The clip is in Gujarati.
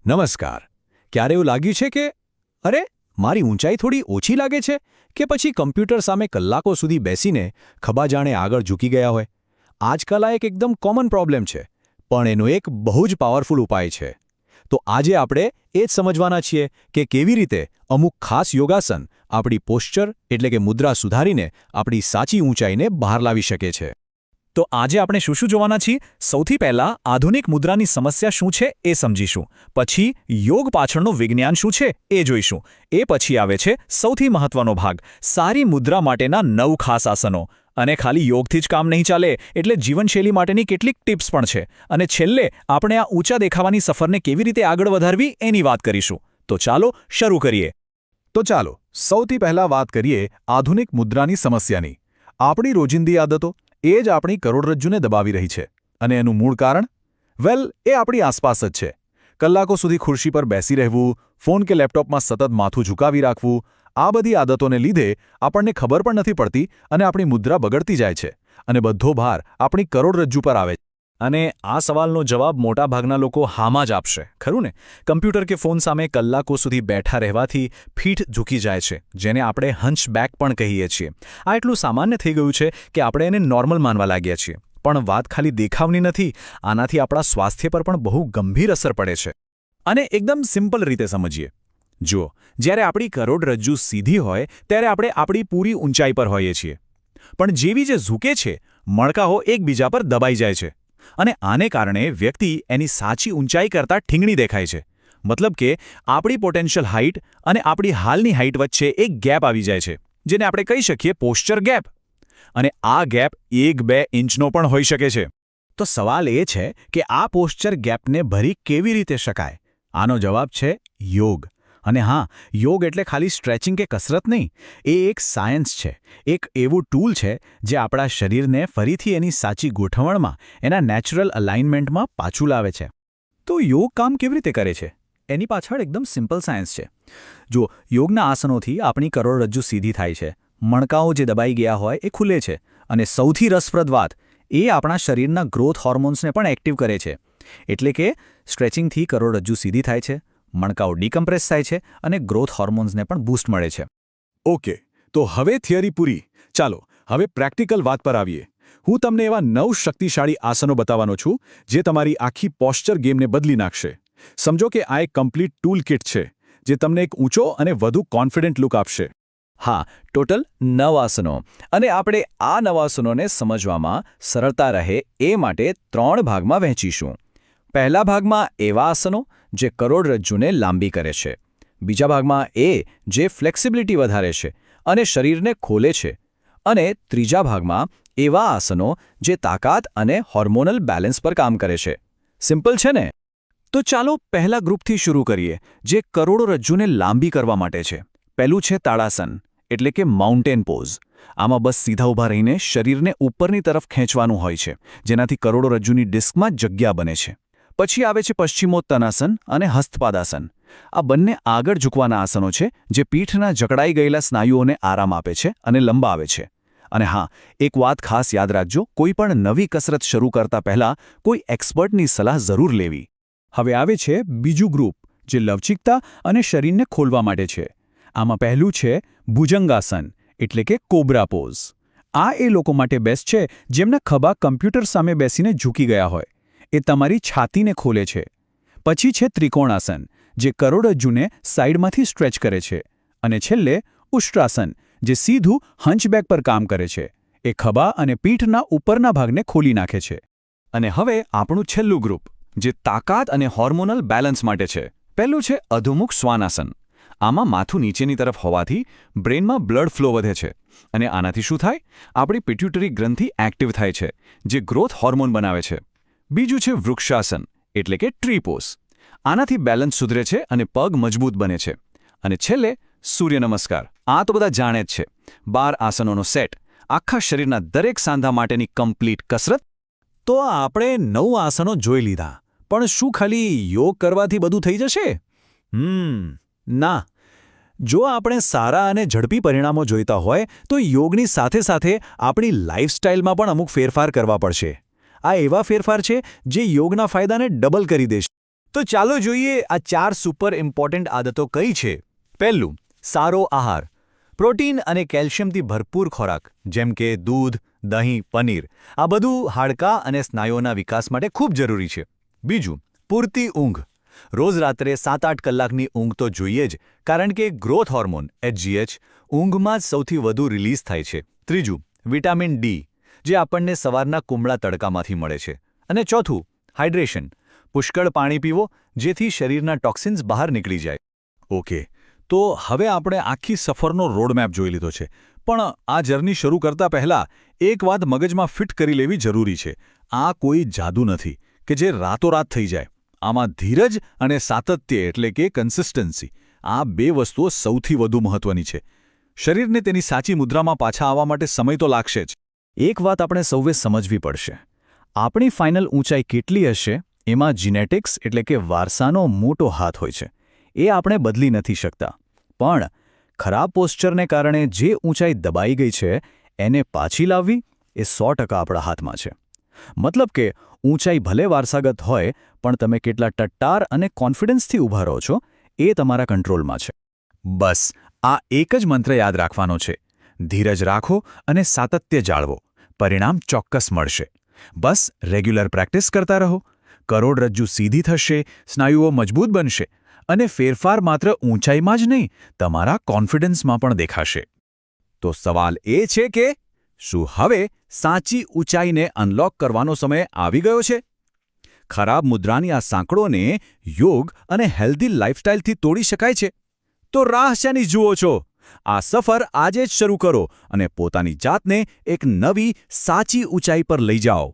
નમસ્કાર. ક્યારે એવું લાગ્યું છે કે અરે મારી ઊંચાઈ થોડી ઓછી લાગે છે કે પછી કમ્પ્યુટર સામે કલાકો સુધી બેસીને ખભા જાણે આગળ ઝૂકી ગયા હોય? આજકાલ આ એક એકદમ કોમન પ્રોબ્લેમ છે, પણ એનો એક બહુ જ પાવરફુલ ઉપાય છે. તો આજે આપણે એ જ સમજવાના છીએ કે કેવી રીતે અમુક ખાસ યોગાસન આપણી પોશ્ચર એટલે કે મુદ્રા સુધારીને આપણી સાચી ઊંચાઈને બહાર લાવી શકે છે. તો આજે આપણે શું જોવાના છીએ? સૌથી પહેલા આધુનિક મુદ્રાની સમસ્યા શું છે એ સમજીશું. પછી યોગ પાછળનું વિજ્ઞાન શું છે એ જોઈશું. એ પછી આવે છે સૌથી મહત્વનો ભાગ, સારી મુદ્રા માટેના 9 ખાસ આસનો. અને ખાલી યોગથી જ કામ નહીં ચાલે, એટલે જીવનશૈલી માટેની કેટલીક ટિપ્સ પણ છે. અને છેલ્લે આપણે આ ઊંચા દેખાવાની સફરને કેવી રીતે આગળ વધારવી એની વાત કરીશું. તો ચાલો શરૂ કરીએ. તો ચાલો સૌથી પહેલા વાત કરીએ આધુનિક મુદ્રાની સમસ્યાની. આપણી રોજિંદી આદતો એ જ આપણી કરોડરજ્જુને દબાવી રહી છે. અને એનું મૂળ કારણ? એ આપણી આસપાસ જ છે. કલાકો સુધી ખુરશી પર બેસી રહેવું, ફોન કે લેપટોપમાં સતત માથું ઝુકાવી રાખવું, આ બધી આદતોને લીધે આપણને ખબર પણ નથી પડતી અને આપણી મુદ્રા બગડતી જાય છે. અને બધો ભાર આપણી કરોડરજ્જુ પર આવે છે. અને આ સવાલનો જવાબ મોટાભાગના લોકો હામાં જ આપશે, ખરું ને? કમ્પ્યુટર કે ફોન સામે કલાકો સુધી બેઠા રહેવાથી પીઠ ઝૂકી જાય છે, જેને આપણે હંચબેક પણ કહીએ છીએ. આ એટલું સામાન્ય થઈ ગયું છે કે આપણે એને નોર્મલ માનવા લાગ્યા છીએ. પણ વાત ખાલી દેખાવની નથી, આનાથી આપણા સ્વાસ્થ્ય પર પણ બહુ ગંભીર અસર પડે છે. અને એકદમ સિમ્પલ રીતે સમજીએ. જુઓ, જ્યારે આપણી કરોડરજ્જુ સીધી હોય ત્યારે આપણે આપણી પૂરી ઊંચાઈ પર હોઈએ છીએ. પણ જેવી જે ઝૂકે છે, મણકાઓ એકબીજા પર દબાઈ જાય છે. અને આને કારણે વ્યક્તિ એની સાચી ઊંચાઈ કરતાં ઠીંગણી દેખાય છે. મતલબ કે આપણી પોટેન્શિયલ હાઇટ અને આપણી હાલની હાઇટ વચ્ચે એક ગેપ આવી જાય છે, જેને આપણે કહી શકીએ પોશ્ચર ગેપ. અને આ ગેપ 1-2 ઇંચનો પણ હોઈ શકે છે. તો સવાલ એ છે કે આ પોશ્ચર ગેપને ભરી કેવી રીતે શકાય? આનો જવાબ છે યોગ. અને હા, યોગ એટલે ખાલી સ્ટ્રેચિંગ કે કસરત નહીં, એ એક સાયન્સ છે, એક એવું ટૂલ છે જે આપણા શરીરને ફરીથી એની સાચી ગોઠવણમાં, એના નેચરલ અલાઇનમેન્ટમાં પાછું લાવે છે. તો યોગ કામ કેવી રીતે કરે છે? એની પાછળ એકદમ સિમ્પલ સાયન્સ છે. જો યોગના આસનોથી આપણી કરોડરજ્જુ સીધી થાય છે, મણકાઓ જે દબાઈ ગયા હોય એ ખુલે છે, અને સૌથી રસપ્રદ વાત, એ આપણા શરીરના ગ્રોથ હોર્મોન્સને પણ એક્ટિવ કરે છે. એટલે કે સ્ટ્રેચિંગથી કરોડરજ્જુ સીધી થાય છે, મણકાઓ ડીકમ્પ્રેસ થાય છે અને ગ્રોથ હોર્મોન્સને પણ બૂસ્ટ મળે છે. ઓકે, તો હવે થિયરી પૂરી. ચાલો હવે પ્રેક્ટિકલ વાત પર આવીએ. હું તમને એવા 9 શક્તિશાળી આસનો બતાવવાનો છું જે તમારી આખી પોશ્ચર ગેમને બદલી નાખશે. સમજો કે આ એક કમ્પ્લીટ ટૂલ કિટ છે જે તમને એક ઊંચો અને વધુ કોન્ફિડન્ટ લુક આપશે. હા, ટોટલ 9 આસનો. અને આપણે આ 9 આસનોને સમજવામાં સરળતા રહે એ માટે 3 ભાગમાં વહેંચીશું. પહેલા ભાગમાં એવા આસનો જે કરોડરજ્જુને લાંબી કરે છે. બીજા ભાગમાં એ જે ફ્લેક્સિબિલિટી વધારે છે અને શરીરને ખોલે છે. અને ત્રીજા ભાગમાં એવા આસનો જે તાકાત અને હોર્મોનલ બેલેન્સ પર કામ કરે છે. સિમ્પલ છે ને? તો ચાલો પહેલા ગ્રુપથી શરૂ કરીએ, જે કરોડરજ્જુને લાંબી કરવા માટે છે. પહેલું છે તાડાસન, એટલે કે માઉન્ટેન પોઝ. આમાં બસ સીધા ઊભા રહીને શરીરને ઉપરની તરફ ખેંચવાનું હોય છે, જેનાથી કરોડરજ્જુની ડિસ્કમાં જગ્યા બને છે. પછી આવે છે પશ્ચિમોત્તાનાસન અને હસ્તપાદાસન. આ બંને આગળ ઝૂકવાના આસનો છે જે પીઠના જકડાઈ ગયેલા સ્નાયુઓને આરામ આપે છે અને લંબાવે છે. અને હા, એક વાત ખાસ યાદ રાખજો, કોઈ પણ નવી કસરત શરૂ કરતા પહેલાં કોઈ એક્સપર્ટની સલાહ જરૂર લેવી. હવે આવે છે બીજું ગ્રુપ, જે લવચિકતા અને શરીરને ખોલવા માટે છે. આમાં પહેલું છે ભુજંગાસન, એટલે કે કોબ્રા પોઝ. આ એ લોકો માટે બેસ્ટ છે જેમના ખભા કમ્પ્યુટર સામે બેસીને ઝૂકી ગયા હોય. એ તમારી છાતીને ખોલે છે. પછી છે ત્રિકોણાસન, જે કરોડરજ્જુને સાઈડમાંથી સ્ટ્રેચ કરે છે. અને છેલ્લે ઉષ્ટ્રાસન, જે સીધું હંચબેક પર કામ કરે છે. એ ખભા અને પીઠના ઉપરના ભાગને ખોલી નાખે છે. અને હવે આપણું છેલ્લું ગ્રુપ, જે તાકાત અને હોર્મોનલ બેલેન્સ માટે છે. પહેલું છે અધોમુખ શ્વાનાસન. આમાં માથું નીચેની તરફ હોવાથી બ્રેનમાં બ્લડ ફ્લો વધે છે. અને આનાથી શું થાય? આપણી પિટ્યુટરી ગ્રંથિ એક્ટિવ થાય છે, જે ગ્રોથ હોર્મોન બનાવે છે. બીજું છે વૃક્ષાસન, એટલે કે ટ્રી પોઝ. આનાથી બેલેન્સ સુધરે છે અને પગ મજબૂત બને છે. અને છેલ્લે સૂર્ય નમસ્કાર. આ તો બધા જાણે જ છે. 12 આસનોનો સેટ, આખા શરીરના દરેક સાંધા માટેની કમ્પ્લીટ કસરત. તો આપણે 9 આસનો જોઈ લીધા, પણ શું ખાલી યોગ કરવાથી બધું થઈ જશે? ના. જો આપણે સારા અને ઝડપી પરિણામો જોઈતા હોય તો યોગની સાથે સાથે આપણી લાઇફસ્ટાઇલમાં પણ અમુક ફેરફાર કરવા પડશે. આ એવા ફેરફાર છે જે યોગના ફાયદાને ડબલ કરી દેશે. તો ચાલો જોઈએ આ 4 સુપર ઇમ્પોર્ટન્ટ આદતો કઈ છે. પહેલું, સારો આહાર. પ્રોટીન અને કેલ્શિયમથી ભરપૂર ખોરાક જેમ કે દૂધ, દહીં, પનીર આ બધું હાડકાં અને સ્નાયુઓના વિકાસ માટે ખૂબ જરૂરી છે. બીજું, પૂરતી ઊંઘ. રોજ રાત્રે 7-8 કલાકની ઊંઘ તો જોઈએ જ, કારણ કે ગ્રોથ હોર્મોન HGH ઊંઘમાં જ સૌથી વધુ રિલીઝ થાય છે. ત્રીજું, વિટામિન D, જે આપણને સવારના કુમળા તડકામાંથી મળે છે. અને ચોથું, હાઇડ્રેશન. પુષ્કળ પાણી પીવો, જેથી શરીરના ટોક્સિન્સ બહાર નીકળી જાય. ઓકે, તો હવે આપણે આખી સફરનો રોડમેપ જોઈ લીધો છે. પણ આ જર્ની શરૂ કરતા પહેલાં એક વાત મગજમાં ફિટ કરી લેવી જરૂરી છે. આ કોઈ જાદુ નથી કે જે રાતોરાત થઈ જાય. આમાં ધીરજ અને સાતત્ય એટલે કે કન્સિસ્ટન્સી, આ 2 વસ્તુઓ સૌથી વધુ મહત્વની છે. શરીરને તેની સાચી મુદ્રામાં પાછા આવવા માટે સમય તો લાગશે જ. એક વાત આપણે સૌએ સમજવી પડશે. આપણી ફાઇનલ ઊંચાઈ કેટલી હશે એમાં જીનેટિક્સ એટલે કે વારસાનો મોટો હાથ હોય છે. એ આપણે બદલી નથી શકતા. પણ ખરાબ પોસ્ચરને કારણે જે ઊંચાઈ દબાઈ ગઈ છે એને પાછી લાવવી એ 100% આપણા હાથમાં છે. મતલબ કે ઊંચાઈ ભલે વારસાગત હોય, પણ તમે કેટલા ટટ્ટાર અને કોન્ફિડન્સથી ઊભા રહો છો એ તમારા કંટ્રોલમાં છે. બસ આ એક જ મંત્ર યાદ રાખવાનો છે. ધીરજ રાખો અને સાતત્ય જાળવો. પરિણામ ચોક્કસ મળશે. બસ રેગ્યુલર પ્રેક્ટિસ કરતા રહો. કરોડરજ્જુ સીધી થશે, સ્નાયુઓ મજબૂત બનશે અને ફેરફાર માત્ર ઊંચાઈમાં જ નહીં, તમારા કોન્ફિડન્સમાં પણ દેખાશે. તો સવાલ એ છે કે શું હવે સાચી ઊંચાઈને અનલોક કરવાનો સમય આવી ગયો છે? ખરાબ મુદ્રાની આ સાંકળોને યોગ અને હેલ્ધી લાઇફસ્ટાઇલથી તોડી શકાય છે. તો રાહ શાની જુઓ છો? આ સફર આજે જ શરૂ કરો અને પોતાની જાતને એક નવી સાચી ઊંચાઈ પર લઈ જાઓ.